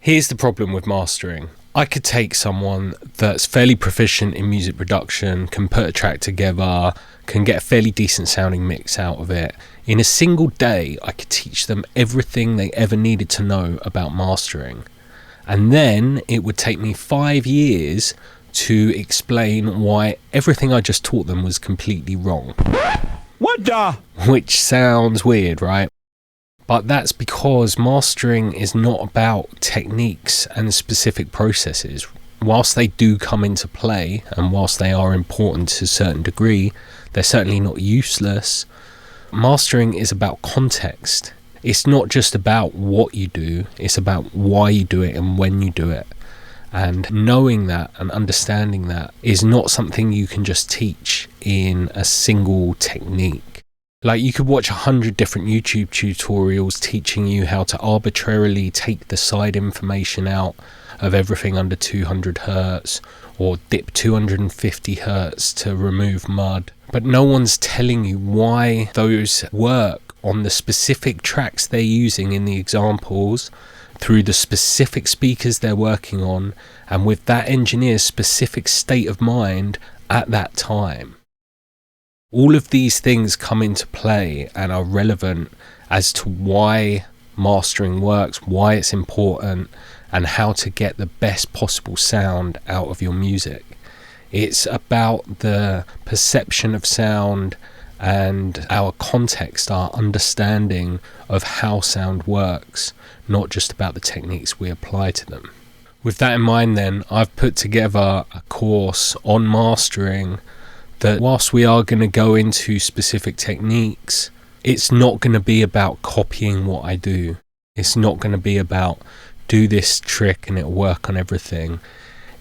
Here's the problem with mastering. I could take someone that's fairly proficient in music production, can put a track together, can get a fairly decent sounding mix out of it. In a single day, I could teach them everything they ever needed to know about mastering. And then it would take me 5 years to explain why everything I just taught them was completely wrong. What the? Which sounds weird, right? But that's because mastering is not about techniques and specific processes. Whilst they do come into play, and whilst they are important to a certain degree, they're certainly not useless. Mastering is about context. It's not just about what you do, it's about why you do it and when you do it. And knowing that and understanding that is not something you can just teach in a single technique. Like, you could watch 100 different YouTube tutorials teaching you how to arbitrarily take the side information out of everything under 200 hertz or dip 250 hertz to remove mud. But no one's telling you why those work on the specific tracks they're using in the examples, through the specific speakers they're working on, and with that engineer's specific state of mind at that time. All of these things come into play and are relevant as to why mastering works, why it's important, and how to get the best possible sound out of your music. It's about the perception of sound and our context, our understanding of how sound works, not just about the techniques we apply to them. With that in mind then, I've put together a course on mastering that, whilst we are going to go into specific techniques, it's not going to be about copying what I do. It's not going to be about do this trick and it'll work on everything.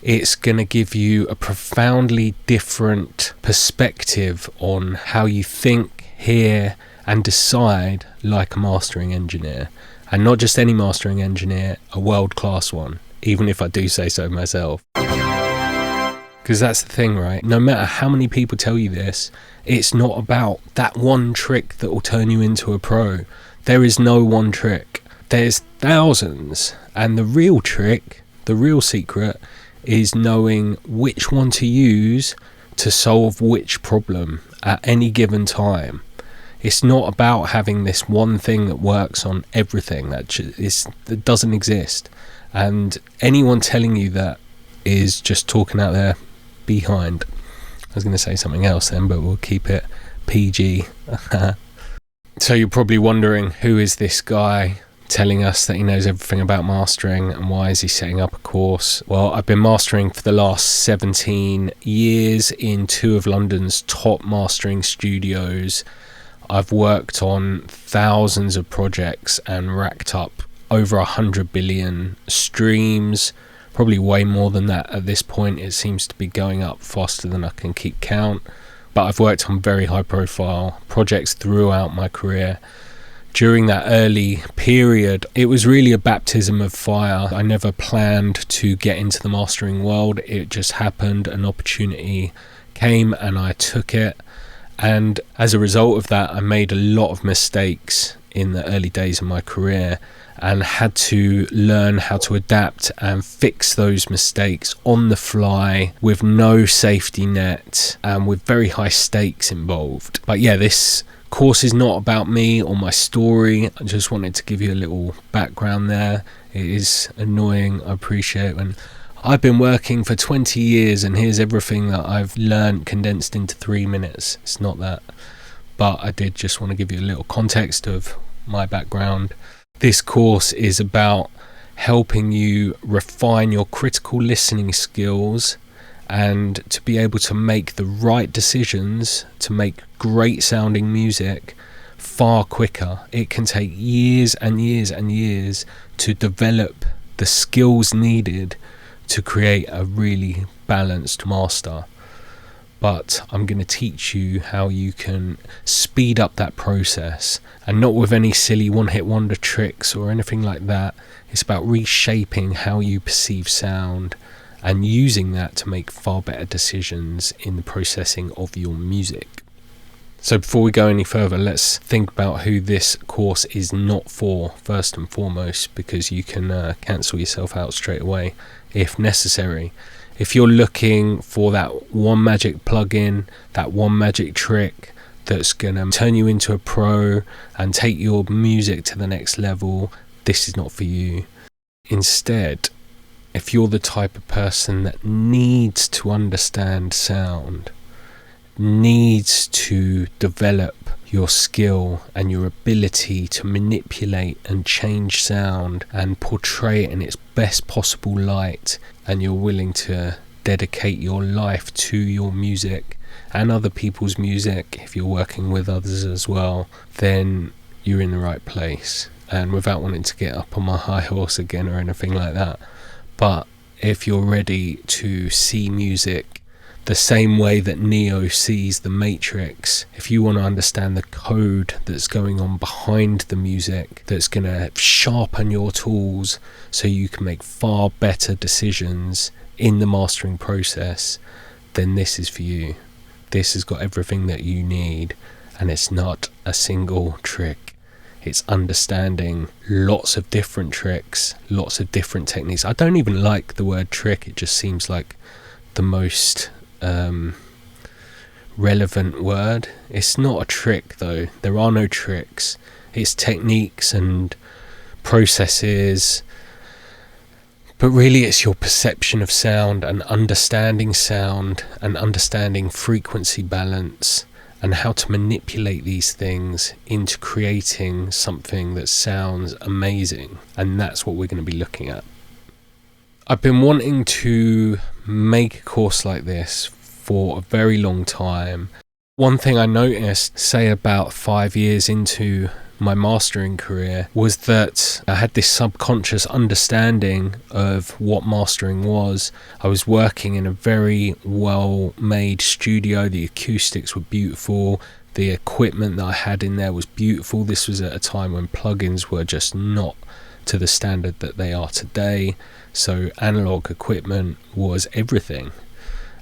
It's going to give you a profoundly different perspective on how you think, hear, and decide like a mastering engineer. And not just any mastering engineer, a world-class one, even if I do say so myself. Because that's the thing, right? No matter how many people tell you this, it's not about that one trick that will turn you into a pro. There is no one trick. There's thousands. And the real trick, the real secret, is knowing which one to use to solve which problem at any given time. It's not about having this one thing that works on everything. That doesn't exist. And anyone telling you that is just talking out there behind. I was going to say something else then, but we'll keep it PG. So you're probably wondering, who is this guy telling us that he knows everything about mastering, and why is he setting up a course? Well, I've been mastering for the last 17 years in 2 of London's top mastering studios. I've worked on thousands of projects and racked up over 100 billion streams. Probably way more than that at this point. It seems to be going up faster than I can keep count. But I've worked on very high profile projects throughout my career. During that early period, it was really a baptism of fire. I never planned to get into the mastering world. It just happened. An opportunity came and I took it. And as a result of that, I made a lot of mistakes in the early days of my career, and had to learn how to adapt and fix those mistakes on the fly with no safety net and with very high stakes involved. But yeah, this course is not about me or my story. I just wanted to give you a little background there. It is annoying, I appreciate, when I've been working for 20 years and here's everything that I've learned condensed into 3 minutes. It's not that. But I did just want to give you a little context of my background. This course is about helping you refine your critical listening skills and to be able to make the right decisions to make great sounding music far quicker. It can take years and years and years to develop the skills needed to create a really balanced master. But I'm going to teach you how you can speed up that process, and not with any silly one-hit wonder tricks or anything like that. It's about reshaping how you perceive sound and using that to make far better decisions in the processing of your music. So before we go any further, let's think about who this course is not for, first and foremost, because you can cancel yourself out straight away if necessary. If you're looking for that one magic plugin, that one magic trick that's going to turn you into a pro and take your music to the next level, this is not for you. Instead, if you're the type of person that needs to understand sound, needs to develop your skill and your ability to manipulate and change sound and portray it in its best possible light, and you're willing to dedicate your life to your music and other people's music, if you're working with others as well, then you're in the right place. And without wanting to get up on my high horse again or anything like that, but if you're ready to see music the same way that Neo sees the Matrix, if you want to understand the code that's going on behind the music, that's going to sharpen your tools so you can make far better decisions in the mastering process, then this is for you. This has got everything that you need, and it's not a single trick. It's understanding lots of different tricks, lots of different techniques. I don't even like the word trick. It just seems like the most relevant word. It's not a trick though. There are no tricks. It's techniques and processes, but really it's your perception of sound and understanding frequency balance and how to manipulate these things into creating something that sounds amazing. And that's what we're going to be looking at. I've been wanting to make a course like this for a very long time. One thing I noticed, say about 5 years into my mastering career, was that I had this subconscious understanding of what mastering was. I was working in a very well-made studio. The acoustics were beautiful. The equipment that I had in there was beautiful. This was at a time when plugins were just not to the standard that they are today. So analog equipment was everything.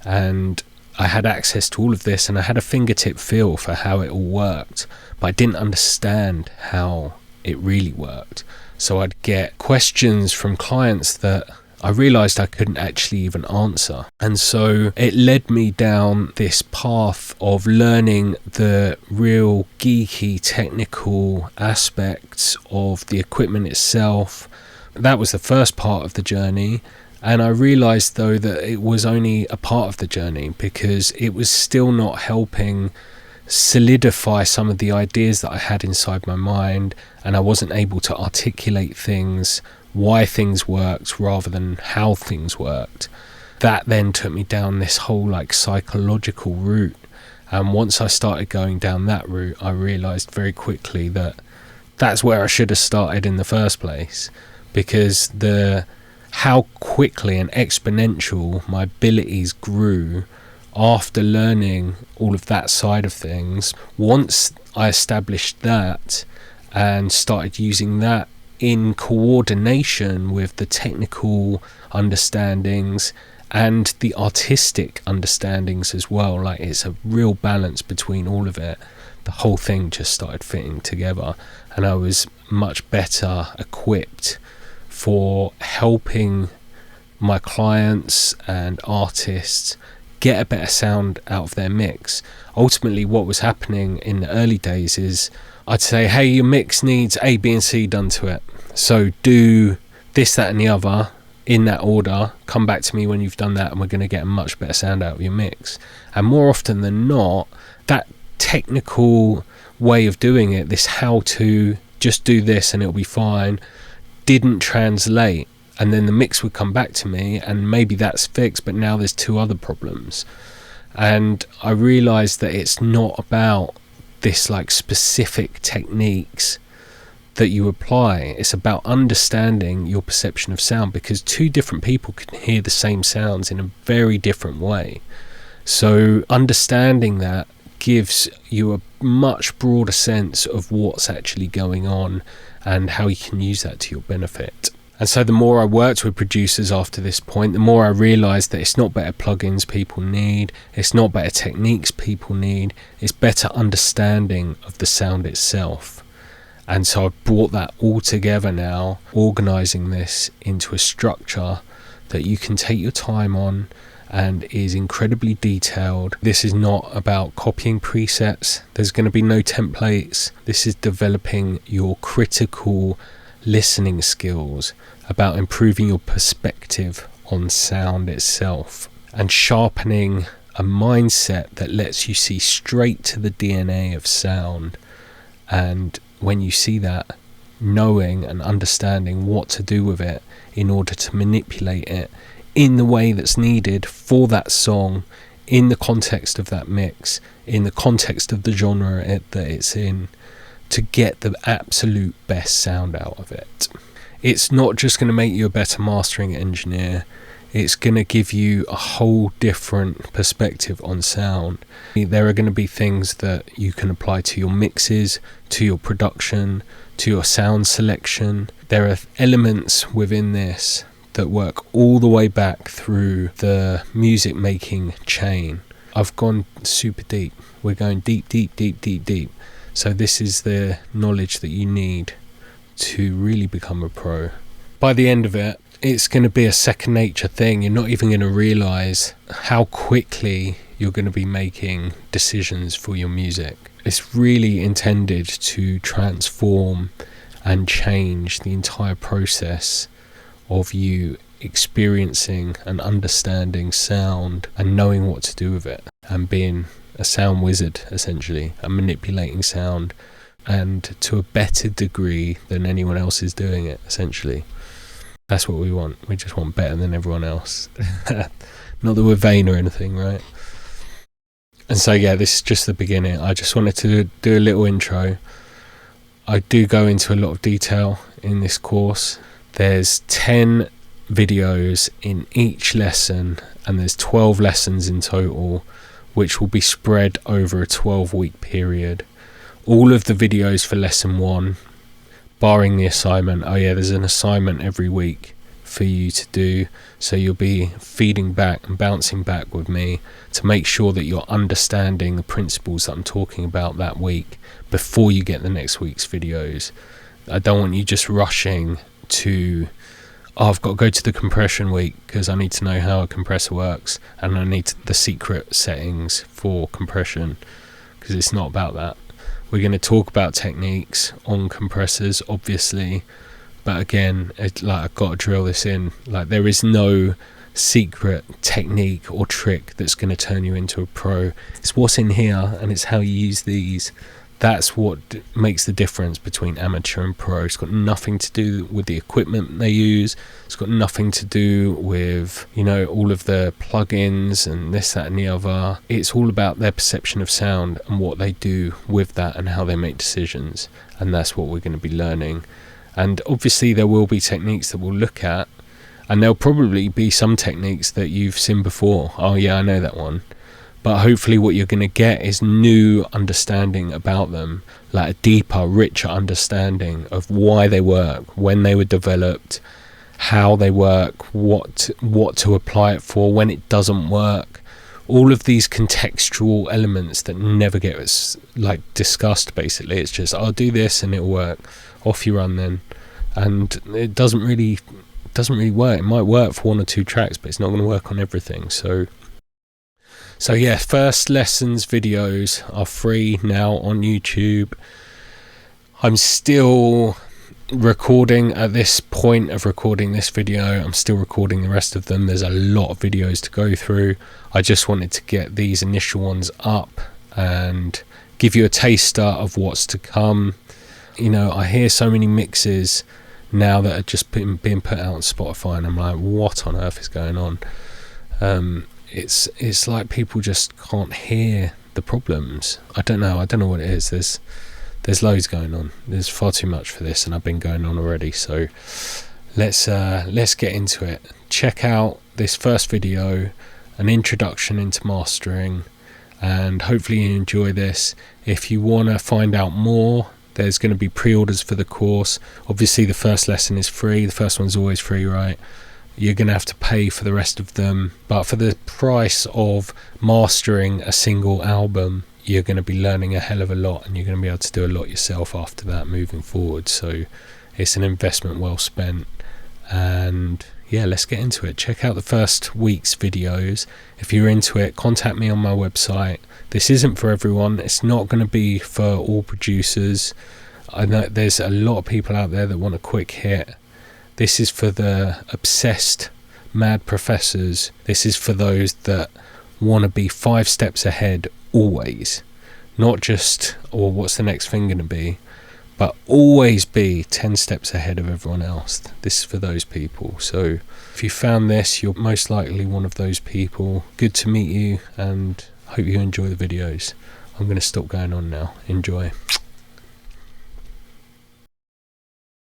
And I had access to all of this, and I had a fingertip feel for how it all worked, but I didn't understand how it really worked. So I'd get questions from clients that I realized I couldn't actually even answer. And so it led me down this path of learning the real geeky technical aspects of the equipment itself. That was the first part of the journey. And I realized though that it was only a part of the journey, because it was still not helping solidify some of the ideas that I had inside my mind, and I wasn't able to articulate things, why things worked rather than how things worked. That then took me down this whole psychological route, and once I started going down that route, I realized very quickly that that's where I should have started in the first place, because how quickly and exponential my abilities grew after learning all of that side of things. Once I established that and started using that in coordination with the technical understandings and the artistic understandings as well, it's a real balance between all of it, the whole thing just started fitting together, and I was much better equipped for helping my clients and artists get a better sound out of their mix. Ultimately, what was happening in the early days is I'd say, hey, your mix needs A, B and C done to it, so do this, that and the other in that order, come back to me when you've done that and we're going to get a much better sound out of your mix. And more often than not, that technical way of doing it, this how to just do this and it'll be fine, didn't translate. And then the mix would come back to me and maybe that's fixed, but now there's two other problems. And I realized that it's not about this specific techniques that you apply. It's about understanding your perception of sound, because two different people can hear the same sounds in a very different way. So understanding that gives you a much broader sense of what's actually going on and how you can use that to your benefit. And so the more I worked with producers after this point, the more I realised that it's not better plugins people need, it's not better techniques people need, it's better understanding of the sound itself. And so I've brought that all together now, organising this into a structure that you can take your time on and is incredibly detailed. This is not about copying presets, there's going to be no templates. This is developing your critical listening skills, about improving your perspective on sound itself, and sharpening a mindset that lets you see straight to the DNA of sound. And when you see that, knowing and understanding what to do with it in order to manipulate it in the way that's needed for that song, in the context of that mix, in the context of the genre that it's in, to get the absolute best sound out of it. It's not just going to make you a better mastering engineer, it's going to give you a whole different perspective on sound. There are going to be things that you can apply to your mixes, to your production, to your sound selection. There are elements within this that work all the way back through the music making chain. I've gone super deep. We're going deep, deep, deep, deep, deep. So this is the knowledge that you need to really become a pro. By the end of it, it's going to be a second nature thing. You're not even going to realise how quickly you're going to be making decisions for your music. It's really intended to transform and change the entire process of you experiencing and understanding sound and knowing what to do with it, and being a sound wizard essentially, and manipulating sound, and to a better degree than anyone else is doing it essentially. That's what we want. We just want better than everyone else. Not that we're vain or anything, right? And so yeah, this is just the beginning. I just wanted to do a little intro. I do go into a lot of detail in this course. There's 10 videos in each lesson, and there's 12 lessons in total, which will be spread over a 12-week period. All of the videos for lesson 1, barring the assignment, there's an assignment every week for you to do, so you'll be feeding back and bouncing back with me to make sure that you're understanding the principles that I'm talking about that week before you get the next week's videos. I don't want you just rushing to, I've got to go to the compression week because I need to know how a compressor works and I need the secret settings for compression, because it's not about that. We're going to talk about techniques on compressors, obviously, but again, I've got to drill this in. Like, there is no secret technique or trick that's going to turn you into a pro. It's what's in here, and it's how you use these. That's what makes the difference between amateur and pro. It's got nothing to do with the equipment they use. It's got nothing to do with, all of the plugins and this, that and the other. It's all about their perception of sound and what they do with that and how they make decisions. And that's what we're going to be learning. And obviously there will be techniques that we'll look at, and there'll probably be some techniques that you've seen before. Oh yeah, I know that one. But hopefully what you're going to get is new understanding about them, like a deeper, richer understanding of why they work, when they were developed, how they work, what to apply it for, when it doesn't work. All of these contextual elements that never get discussed, basically. It's just, I'll do this and it'll work. Off you run then. And it doesn't really work. It might work for 1 or 2 tracks, but it's not going to work on everything. So yeah, first lessons videos are free now on YouTube. I'm still recording at this point of recording this video. I'm still recording the rest of them. There's a lot of videos to go through. I just wanted to get these initial ones up and give you a taster of what's to come. I hear so many mixes now that are just being put out on Spotify, and I'm like, what on earth is going on? It's like people just can't hear the problems. I don't know what it is. There's loads going on. There's far too much for this, and I've been going on already. So let's get into it. Check out this first video, an introduction into mastering, and hopefully you enjoy this. If you want to find out more, There's going to be pre-orders for the course. Obviously the first lesson is free. The first one's always free, right? You're going to have to pay for the rest of them, but for the price of mastering a single album, you're going to be learning a hell of a lot, and you're going to be able to do a lot yourself after that moving forward. So it's an investment well spent. And yeah, let's get into it. Check out the first week's videos. If you're into it, contact me on my website. This isn't for everyone. It's not going to be for all producers. I know there's a lot of people out there that want a quick hit. This is for the obsessed mad professors. This is for those that want to be 5 steps ahead always. Not just, or what's the next thing going to be, but always be 10 steps ahead of everyone else. This is for those people. So if you found this, you're most likely one of those people. Good to meet you, and hope you enjoy the videos. I'm going to stop going on now. Enjoy.